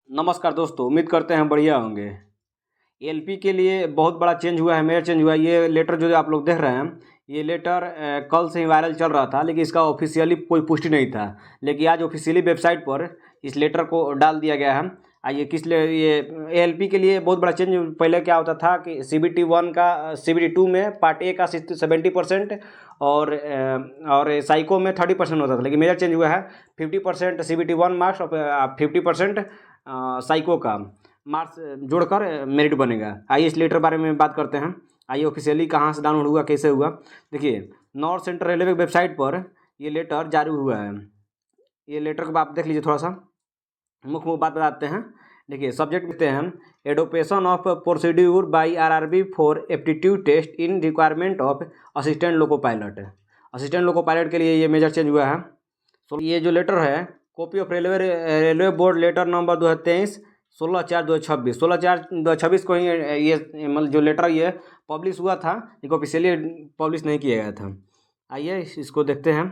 नमस्कार दोस्तों, उम्मीद करते हैं बढ़िया होंगे। एलपी के लिए बहुत बड़ा चेंज हुआ है, मेजर चेंज हुआ है। ये लेटर जो आप लोग देख रहे हैं, ये लेटर कल से ही वायरल चल रहा था, लेकिन इसका ऑफिशियली कोई पुष्टि नहीं था। लेकिन आज ऑफिशियली वेबसाइट पर इस लेटर को डाल दिया गया है। आइए किस लिए ये एलपी के लिए बहुत बड़ा चेंज। पहले क्या होता था कि CBT 1 का CBT 2 में पार्ट ए का 70% और साइको में 30% होता था, लेकिन मेजर चेंज हुआ है। 50% CBT 1 मार्क्स और 50% साइको का मार्क्स जोड़कर मेरिट बनेगा। आइए इस लेटर बारे में बात करते हैं। आइए ऑफिशियली कहाँ से डाउनलोड हुआ, कैसे हुआ। देखिए, नॉर्थ सेंट्रल रेलवे वेबसाइट पर ये लेटर जारी हुआ है। ये लेटर को आप देख लीजिए, थोड़ा सा मुख्य बात बताते हैं। देखिए, सब्जेक्ट लिखते हैं adoption of procedure by RRB for aptitude test in requirement of assistant loco pilot. Assistant loco pilot के लिए ये मेजर चेंज हुआ है। तो ये जो लेटर है, copy of railway board letter number 2023 16/4/2026 16/4/2026 को ही ये मतलब जो लेटर ये पब्लिश हुआ था, इसको ऑफिशियली पब्लिश नहीं किया गया था। आइए इसको देखते हैं।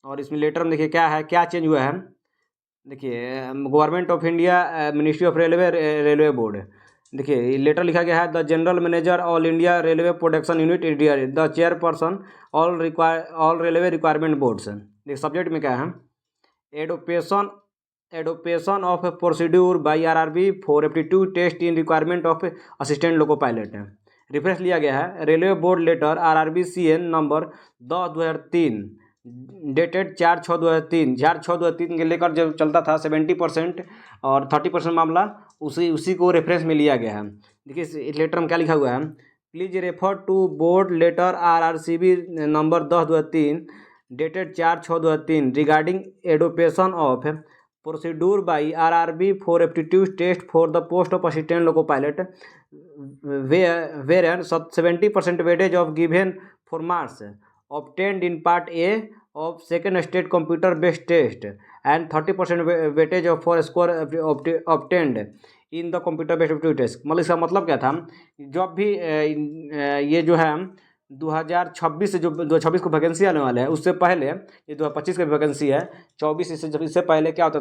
और इसमें लेटर में देखिए क्या है, क्या चेंज हुआ है। देखिए, government of India, ministry of railway board. देखिए लेटर लिखा गया है, the general manager all India railway production unit India, the chairperson all railway requirement boards. देखिए सब्जेक्ट में क्या है, adoption of procedure by RRB for aptitude test in requirement of assistant loco pilot. Reference लिया गया है railway board letter RRB CN number 10/2003 dated 4/6/2003। 4/6/2003 के लेकर जब चलता था 70% और 30% मामला उसी को रेफरेंस में लिया गया है। देखिए इस लेटर में क्या लिखा हुआ है, please refer to board letter RRCB number 10/2003 dated 4/6/2003 regarding adoption of procedure by RRB for aptitude test for the post of assistant loco pilot wherein 70% weightage of given for marks obtained in part A of second state computer based test and 30% weightage of for score obtained in the computer based aptitude test। मतलब इसका मतलब क्या था, जब भी ये जो है 2026 से जो 2026 को वैकेंसी आने वाले हैं, उससे पहले ये 2025 का वैकेंसी है 24 इससे पहले क्या होता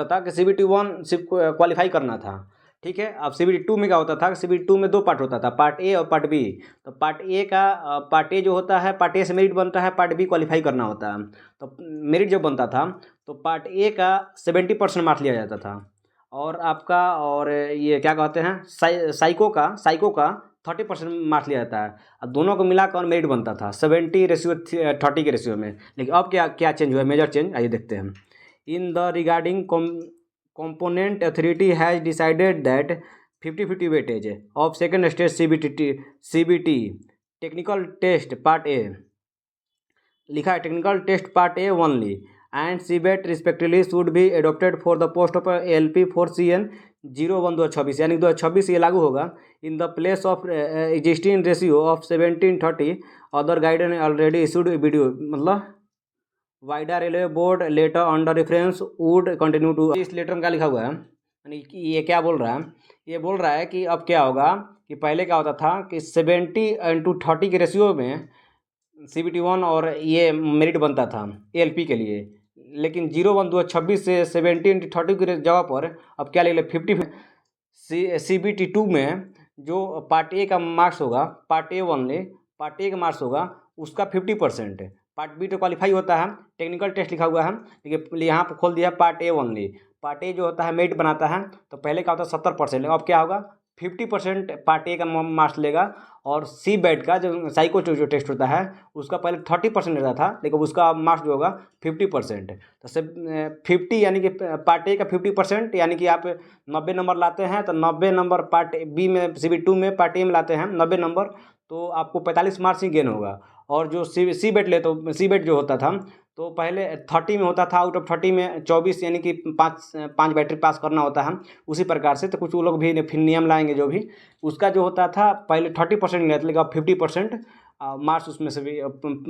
था कि CBT 1 सिर्फ क्वालिफाई करना था। ठीक है, अब CBT 2 में क्या होता था, CBT 2 में 2 पार्ट होता था, पार्ट ए और पार्ट बी। तो पार्ट ए जो होता है, पार्ट ए से मेरिट बनता है, पार्ट बी क्वालिफाई करना होता है। तो मेरिट जब बनता था तो पार्ट ए का 70% मार्क्स लिया जाता था, और आपका और ये क्या कहते हैं साइको का 30% मार्क्स लिया जाता है, और दोनों को मिलाकर मेरिट बनता था 70:30 के रेशियो में। लेकिन अब क्या क्या चेंज हुआ है, मेजर चेंज, आइए देखते हैं। In the regarding component authority has decided that 50-50 weightage of second stage CBT technical test part A, लिखा है technical test part A only and CBET respectively should be adopted for the post of LP for CN 01/2026, यानी 2026 ये लागू होगा in the place of existing ratio of 17:30 other guidance already issued वीडियो। मतलब vide railway board letter under reference would continue to. इस letter में क्या लिखा हुआ है, यानी कि ये क्या बोल रहा है, ये बोल रहा है कि अब क्या होगा कि पहले क्या होता था कि 70:30 के रेशियो में CBT 1 और ये मेरिट बनता था LP के लिए, लेकिन 01/2026 से 70:30 की जगह पर अब क्या ले 50। CBT 2 में जो पार्ट ए का मार्क्स होगा, part A only, part A का मार्क्स होगा उसका 50%, पार्ट बी तो क्वालिफाई होता है, टेक्निकल टेस्ट लिखा हुआ है, लेकिन यहाँ पर खोल दिया part A only. Part A जो होता है मेरिट बनाता है, तो पहले क्या होता है 70%, अब क्या होगा 50% पार्ट ए का मार्क्स लेगा, और CBET का जो साइको जो टेस्ट होता है उसका पहले 30% रहता था, लेकिन उसका मार्क्स जो होगा 50%। तो सिर्फ 50 यानी कि पार्ट ए का 50%, यानी कि आप 90 नंबर लाते हैं तो 90 नंबर पार्ट बी में CBT 2 में पार्ट ए में लाते हैं 90 नंबर, तो आपको 45 मार्क्स ही गेन होगा। और जो CBET ले तो CBET जो होता था तो पहले 30 में होता था, आउट ऑफ 30 में 24 यानी कि 5 बैटरी पास करना होता है। उसी प्रकार से तो कुछ वो लोग भी फिर नियम लाएंगे, जो भी उसका जो होता था पहले 30% लेते, लेकिन अब 50% मार्क्स उसमें से भी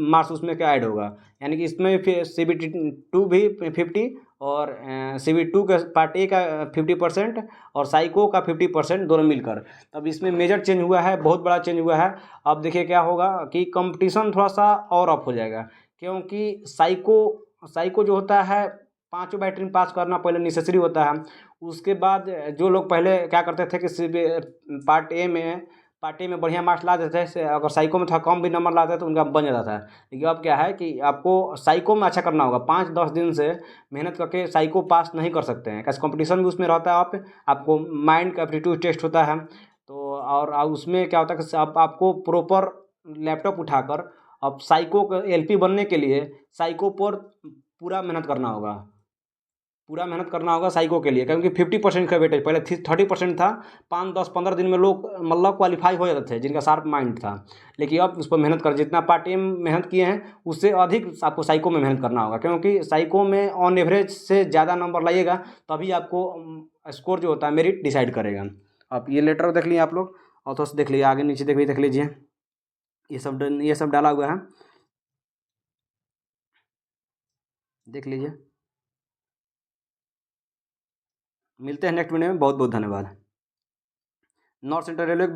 मार्क्स उसमें क्या ऐड होगा, यानी कि इसमें फिर CBT 2 भी 50 और CBT 2 का पार्ट ए का 50% और साइको का 50% दोनों मिलकर। तब इसमें मेजर चेंज हुआ है, बहुत बड़ा चेंज हुआ है। अब देखिए क्या होगा कि कंपटीशन थोड़ा सा और अप हो जाएगा, क्योंकि साइको जो होता है पाँचों बैटरी पास करना पहले नेसेसरी होता है। उसके बाद जो लोग पहले क्या करते थे कि पार्ट ए में बढ़िया मार्क्स ला देते थे, से अगर साइको में थोड़ा कम भी नंबर लाते तो उनका बन जाता था। लेकिन अब क्या है कि आपको साइको में अच्छा करना होगा, 5-10 दिन से मेहनत करके साइको पास नहीं कर सकते हैं, कैसे कंपटीशन भी उसमें रहता है। आपको माइंड का एप्टीट्यूड टेस्ट होता है, तो और उसमें क्या होता है कि आपको प्रॉपर लैपटॉप उठाकर अब साइको एलपी बनने के लिए साइको पर पूरा मेहनत करना होगा, पूरा मेहनत करना होगा साइको के लिए, क्योंकि 50% का वेटेज पहले 30% था। 5-10-15 दिन में लोग मतलब क्वालिफाई हो जाते थे जिनका शार्प माइंड था। लेकिन अब उस पर मेहनत कर, जितना पार्ट टाइम मेहनत किए हैं उससे अधिक आपको साइको में मेहनत करना होगा, क्योंकि साइको में ऑन एवरेज से ज़्यादा नंबर लाइएगा तभी आपको स्कोर जो होता है मेरिट डिसाइड करेगा। अब ये लेटर देख लिए आप लोग, और थोड़ा सा देख लीजिए आगे नीचे देख लीजिए, ये सब डाला हुआ है, देख लीजिए। मिलते हैं नेक्स्ट वीडियो में, बहुत बहुत धन्यवाद। North central railway